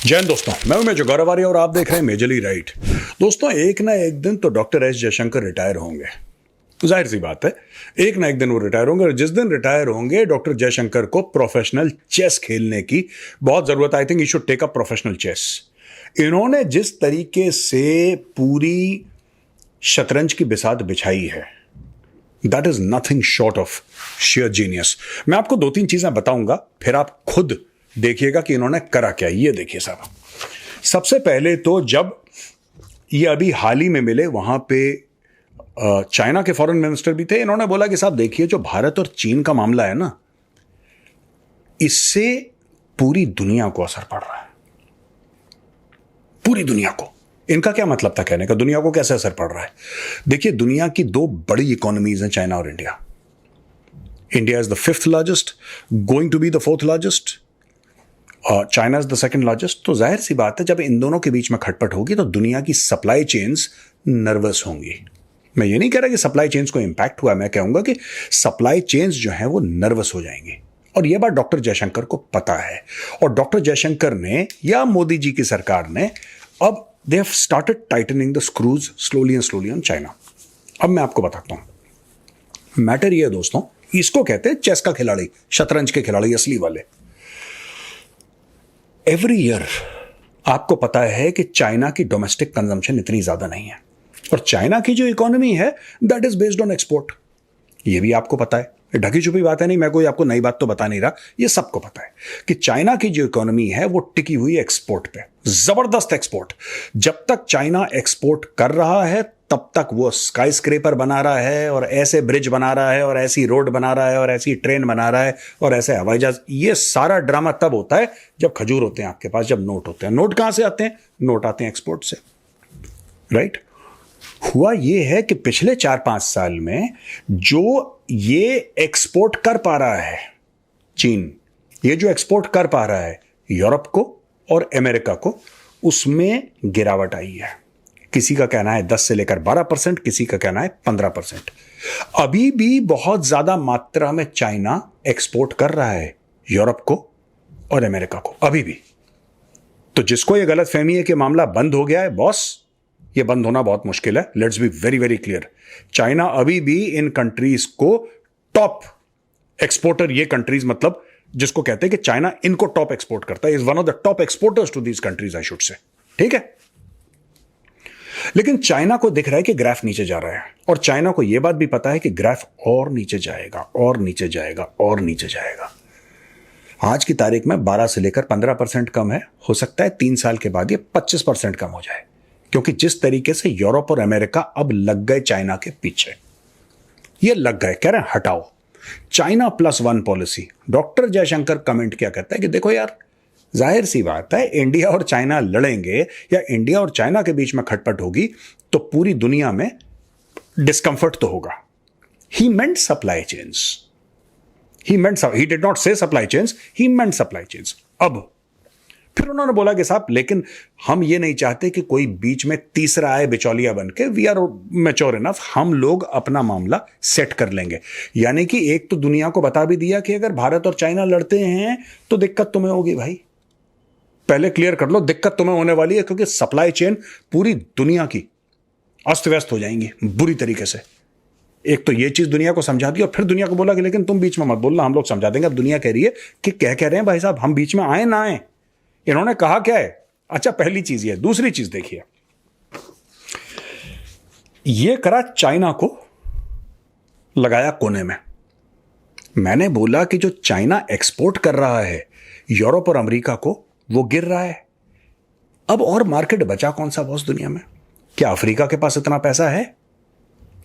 जय हिंद दोस्तों, मैं हूं मेजर गौरव आर्य और आप देख रहे हैं मेजरली राइट। दोस्तों, एक ना एक दिन तो डॉक्टर एस जयशंकर रिटायर होंगे। जाहिर सी बात है, एक ना एक दिन वो रिटायर होंगे और जिस दिन रिटायर होंगे डॉक्टर जयशंकर को प्रोफेशनल चेस खेलने की बहुत जरूरत। I think he should take up professional chess. इन्होंने जिस तरीके से पूरी शतरंज की बिसात बिछाई है, that is nothing short of share genius. मैं आपको दो तीन चीजें बताऊंगा, फिर आप खुद देखिएगा कि इन्होंने करा क्या। ये देखिए साहब, सबसे पहले तो जब ये अभी हाल ही में मिले, वहां पे चाइना के फॉरेन मिनिस्टर भी थे। इन्होंने बोला कि साहब देखिए, जो भारत और चीन का मामला है ना, इससे पूरी दुनिया को असर पड़ रहा है, पूरी दुनिया को। इनका क्या मतलब था कहने का, दुनिया को कैसे असर पड़ रहा है? देखिए, दुनिया की दो बड़ी इकोनॉमीज हैं, चाइना और India. India is the fifth largest, going to be the fourth largest. China is the second largest. तो जाहिर सी बात है, जब इन दोनों के बीच में खटपट होगी तो दुनिया की सप्लाई चेन्स नर्वस होंगी। मैं ये नहीं कह रहा कि सप्लाई चेन्स को इंपैक्ट हुआ, मैं कहूंगा कि सप्लाई चेन्स जो हैं वो नर्वस हो जाएंगी। और यह बात डॉक्टर जयशंकर को पता है, और डॉक्टर जयशंकर ने या मोदी जी की सरकार ने अब they have started tightening the screws slowly and slowly on China. अब मैं आपको बताता हूं मैटर ये है दोस्तों, इसको कहते हैं चेस का खिलाड़ी, शतरंज के खिलाड़ी असली वाले। एवरी ईयर आपको पता है कि चाइना की डोमेस्टिक कंजम्पशन इतनी ज्यादा नहीं है, और चाइना की जो इकोनॉमी है that is based on export. ये भी आपको पता है, ढकी छुपी बात है नहीं, मैं कोई आपको नई बात तो बता नहीं रहा, ये सबको पता है कि चाइना की जो इकोनॉमी है वो टिकी हुई है एक्सपोर्ट पे, जबरदस्त एक्सपोर्ट। जब तक चाइना एक्सपोर्ट कर रहा है तब तक वो स्काई स्क्रेपर बना रहा है, और ऐसे ब्रिज बना रहा है, और ऐसी रोड बना रहा है, और ऐसी ट्रेन बना रहा है, और ऐसे हवाई जहाज। ये सारा ड्रामा तब होता है जब खजूर होते हैं आपके पास, जब नोट होते हैं। नोट कहां से आते हैं? नोट आते हैं एक्सपोर्ट से, राइट? हुआ ये है कि पिछले 4-5 साल में जो ये एक्सपोर्ट कर पा रहा है चीन, ये जो एक्सपोर्ट कर पा रहा है यूरोप को और अमेरिका को, उसमें गिरावट आई है। किसी का कहना है 10 से लेकर 12%, किसी का कहना है 15%। अभी भी बहुत ज्यादा मात्रा में चाइना एक्सपोर्ट कर रहा है यूरोप को और अमेरिका को, अभी भी। तो जिसको यह गलत फहमी है कि मामला बंद हो गया है, बॉस, ये बंद होना बहुत मुश्किल है। Let's be very very clear, China अभी भी इन कंट्रीज को टॉप एक्सपोर्टर, ये कंट्रीज मतलब जिसको कहते हैं कि चाइना इनको टॉप एक्सपोर्ट करता है, is one of the top exporters to these countries, I should say, ठीक है? लेकिन चाइना को दिख रहा है कि ग्राफ नीचे जा रहा है, और चाइना को यह बात भी पता है कि ग्राफ और नीचे जाएगा, और नीचे जाएगा, और नीचे जाएगा। आज की तारीख में 12 से लेकर 15% कम है, हो सकता है 3 साल के बाद ये 25% कम हो जाए, क्योंकि जिस तरीके से यूरोप और अमेरिका अब लग गए चाइना के पीछे, ये लग गए, कह रहे हैं हटाओ China +1 policy. Doctor Jaishankar comment क्या कहता है कि देखो यार, जाहिर सी बात है, इंडिया और चाइना लड़ेंगे या इंडिया और चाइना के बीच में खटपट होगी तो पूरी दुनिया में डिस्कंफर्ट तो होगा। He meant supply chains, he did not say supply chains, he meant supply chains. अब फिर उन्होंने बोला कि साहब, लेकिन हम ये नहीं चाहते कि कोई बीच में तीसरा आए बिचौलिया बन के। वी आर मैच्योर इनफ, हम लोग अपना मामला सेट कर लेंगे। यानी कि एक तो दुनिया को बता भी दिया कि अगर भारत और चाइना लड़ते हैं तो दिक्कत तुम्हें होगी भाई, पहले क्लियर कर लो, दिक्कत तुम्हें होने वाली है, क्योंकि सप्लाई चेन पूरी दुनिया की अस्त व्यस्त हो जाएंगी बुरी तरीके से। एक तो ये चीज दुनिया को समझा दी, और फिर दुनिया को बोला कि लेकिन तुम बीच में मत बोलना, हम लोग समझा देंगे। अब दुनिया कह रही है कि कह रहे हैं भाई साहब, हम बीच में आए ना आए। इन्होंने कहा क्या है? अच्छा, पहली चीज ये। दूसरी चीज देखिए, ये करा चाइना को लगाया कोने में। मैंने बोला कि जो चाइना एक्सपोर्ट कर रहा है यूरोप और अमेरिका को, वो गिर रहा है। अब और मार्केट बचा कौन सा बॉस दुनिया में? क्या अफ्रीका के पास इतना पैसा है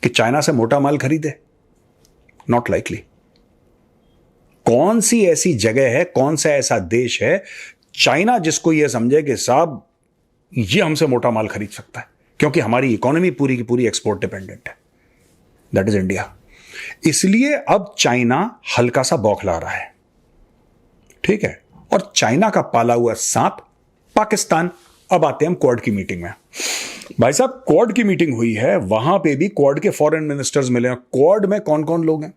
कि चाइना से मोटा माल खरीदे? Not likely. कौन सी ऐसी जगह है, कौन सा ऐसा देश है चाइना जिसको यह समझे कि साहब ये हमसे मोटा माल खरीद सकता है, क्योंकि हमारी इकोनॉमी पूरी की पूरी एक्सपोर्ट डिपेंडेंट है? That is India. इसलिए अब चाइना हल्का सा बौखला रहा है, ठीक है? और चाइना का पाला हुआ सांप पाकिस्तान। अब आते हैं हम क्वाड की मीटिंग में। भाई साहब, क्वाड की मीटिंग हुई है, वहां पे भी क्वाड के फॉरेन मिनिस्टर्स मिले हैं। क्वाड में कौन कौन लोग हैं?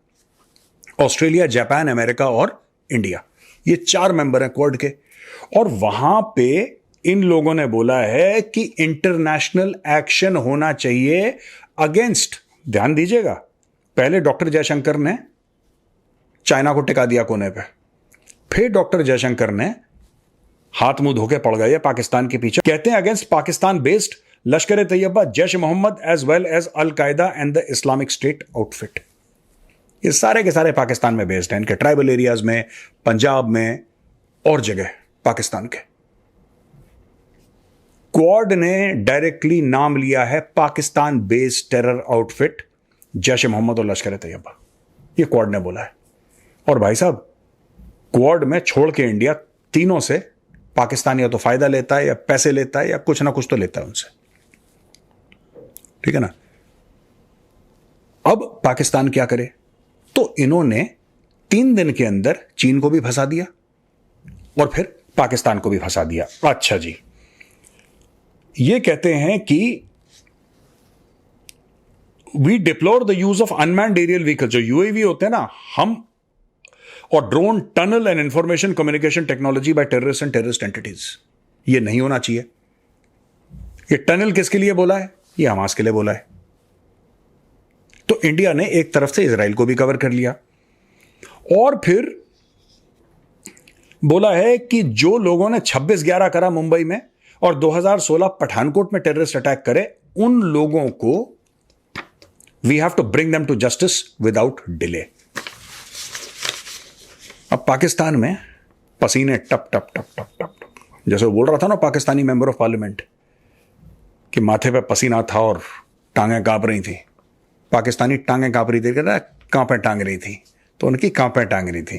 ऑस्ट्रेलिया, जापान, अमेरिका और इंडिया, ये 4 मेंबर हैं क्वाड के। और वहां पे इन लोगों ने बोला है कि इंटरनेशनल एक्शन होना चाहिए अगेंस्ट, ध्यान दीजिएगा, पहले डॉक्टर जयशंकर ने चाइना को टिका दिया कोने पे, फिर डॉक्टर जयशंकर ने हाथ मुंह धोके पड़ गए पाकिस्तान के पीछे, कहते हैं against Pakistan based Lashkar Taiba, Jaish Mohammed as well as Al Qaeda and the Islamic State outfit. ये सारे के सारे पाकिस्तान में बेस्ड हैं, इनके ट्राइबल एरियाज में, पंजाब में और जगह पाकिस्तान के। क्वाड ने डायरेक्टली नाम लिया है Pakistan based terror outfit Jaish Mohammed और लश्कर तैयबा, ये क्वाड ने बोला है। और भाई साहब, क्वाड में छोड़ के इंडिया तीनों से पाकिस्तान या तो फायदा लेता है या पैसे लेता है या कुछ ना कुछ तो लेता है उनसे, ठीक है ना। अब पाकिस्तान क्या करे, तो इन्होंने 3 दिन के अंदर चीन को भी फंसा दिया और फिर पाकिस्तान को भी फंसा दिया। अच्छा जी, ये कहते हैं कि we deplore the use of unmanned aerial vehicle, जो यूएवी होते हैं ना, हम और drone, tunnel and information communication technology by terrorist and terrorist entities, ये नहीं होना चाहिए। ये टनल किसके लिए बोला है? ये हमास के लिए बोला है। तो इंडिया ने एक तरफ से इजराइल को भी कवर कर लिया और फिर बोला है कि जो लोगों ने 26/11 करा मुंबई में और 2016 पठानकोट में टेररिस्ट अटैक करे, उन लोगों को we have to bring them to justice without delay. अब पाकिस्तान में पसीने टप टप टप टप टप टप, जैसे वो बोल रहा था ना पाकिस्तानी मेंबर ऑफ पार्लियामेंट कि माथे पे पसीना था और टांगें कांप रही थी। पाकिस्तानी टांगें कांप रही थी, कहता कांपे टांग रही थी, तो उनकी कांपे टांग रही थी।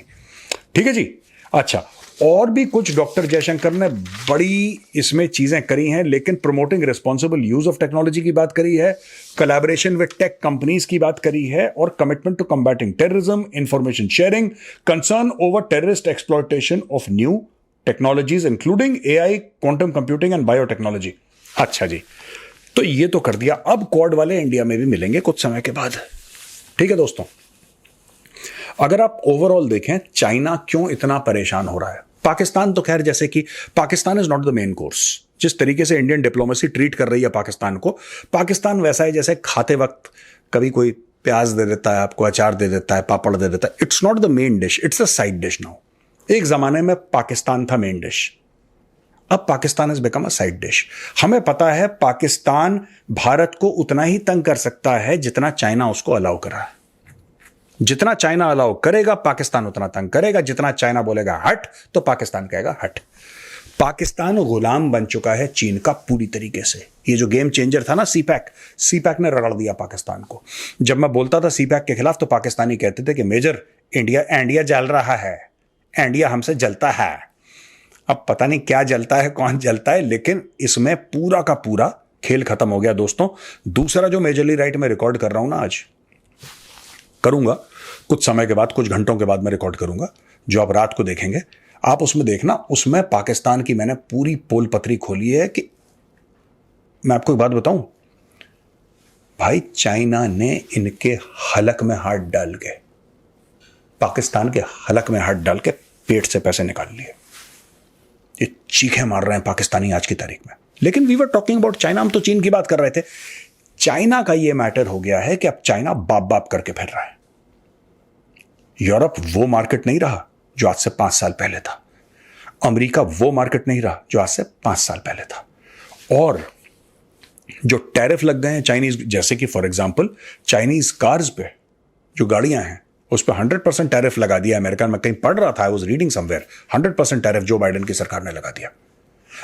ठीक है जी। अच्छा, और भी कुछ डॉक्टर जयशंकर ने बड़ी इसमें चीजें करी हैं, लेकिन promoting responsible use of technology की बात करी है, कोलैबोरेशन विद टेक कंपनीज की बात करी है, और commitment to combating terrorism, information sharing, concern over terrorist exploitation of new technologies including AI, quantum computing and biotechnology. अच्छा जी, तो ये तो कर दिया। अब क्वाड वाले इंडिया में भी मिलेंगे कुछ समय के बाद। ठीक है दोस्तों, अगर आप ओवरऑल देखें चाइना क्यों इतना परेशान हो रहा है, पाकिस्तान तो खैर, जैसे कि Pakistan is not the main course. जिस तरीके से इंडियन डिप्लोमेसी ट्रीट कर रही है पाकिस्तान को, पाकिस्तान वैसा है जैसे खाते वक्त कभी कोई प्याज दे देता है आपको, अचार दे देता है, पापड़ दे देता है। It's not the main dish, it's a side dish now. एक जमाने में पाकिस्तान था मेन डिश, अब Pakistan is become a side dish. हमें पता है पाकिस्तान भारत को उतना ही तंग कर सकता है जितना चाइना उसको अलाउ कर रहा है। जितना चाइना अलाउ करेगा पाकिस्तान उतना तंग करेगा, जितना चाइना बोलेगा हट तो पाकिस्तान कहेगा हट। पाकिस्तान गुलाम बन चुका है चीन का पूरी तरीके से। ये जो गेम चेंजर था ना सीपैक ने रगड़ दिया पाकिस्तान को। जब मैं बोलता था सीपैक के खिलाफ तो पाकिस्तानी कहते थे कि मेजर इंडिया जल रहा है, इंडिया हमसे जलता है। अब पता नहीं क्या जलता है, कौन जलता है, लेकिन इसमें पूरा का पूरा खेल खत्म हो गया दोस्तों। दूसरा जो मेजरली राइट में रिकॉर्ड कर रहा हूं ना, आज करूंगा कुछ समय के बाद, कुछ घंटों के बाद मैं रिकॉर्ड करूंगा, जो आप रात को देखेंगे, आप उसमें देखना। उसमें पाकिस्तान की मैंने पूरी पोल पत्री खोली है कि मैं आपको एक बात बताऊं भाई, चाइना ने इनके हलक में हाथ डाल के, पाकिस्तान के हलक में हाथ डाल के पेट से पैसे निकाल लिए। ये चीखें मार रहे हैं पाकिस्तानी आज की तारीख में। लेकिन we were talking about China, हम तो चीन की बात कर रहे थे। चाइना का ये मैटर हो गया है कि अब चाइना बाप बाप करके फिर रहा है। यूरोप वो मार्केट नहीं रहा जो आज से 5 साल पहले था, अमेरिका वो मार्केट नहीं रहा जो आज से 5 साल पहले था। और जो टैरिफ लग गए हैं चाइनीज, जैसे कि फॉर एग्जांपल चाइनीज कार्स पे जो गाड़ियां हैं उस पर 100% टैरिफ लगा दिया अमेरिका में। कहीं पढ़ रहा था, I was reading somewhere, 100% tariff Joe Biden की सरकार ने लगा दिया।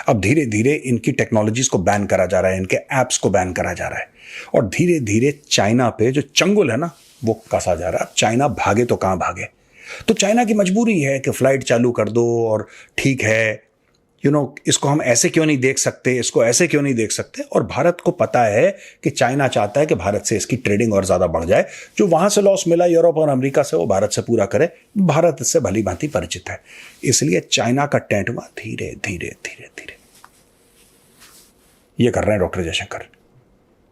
अब धीरे धीरे इनकी टेक्नोलॉजीज को बैन करा जा रहा है, इनके एप्स को बैन करा जा रहा है, और धीरे धीरे चाइना पे जो चंगुल है ना वो कसा जा रहा है। अब चाइना भागे तो कहां भागे। तो चाइना की मजबूरी है कि फ्लाइट चालू कर दो, और ठीक है इसको हम ऐसे क्यों नहीं देख सकते, इसको ऐसे क्यों नहीं देख सकते। और भारत को पता है कि चाइना चाहता है कि भारत से इसकी ट्रेडिंग और ज्यादा बढ़ जाए। जो वहां से लॉस मिला यूरोप और अमेरिका से, वो भारत से पूरा करे। भारत इससे भली भांति परिचित है, इसलिए चाइना का टेंट वहां धीरे धीरे धीरे धीरे ये कर रहे हैं डॉक्टर जयशंकर।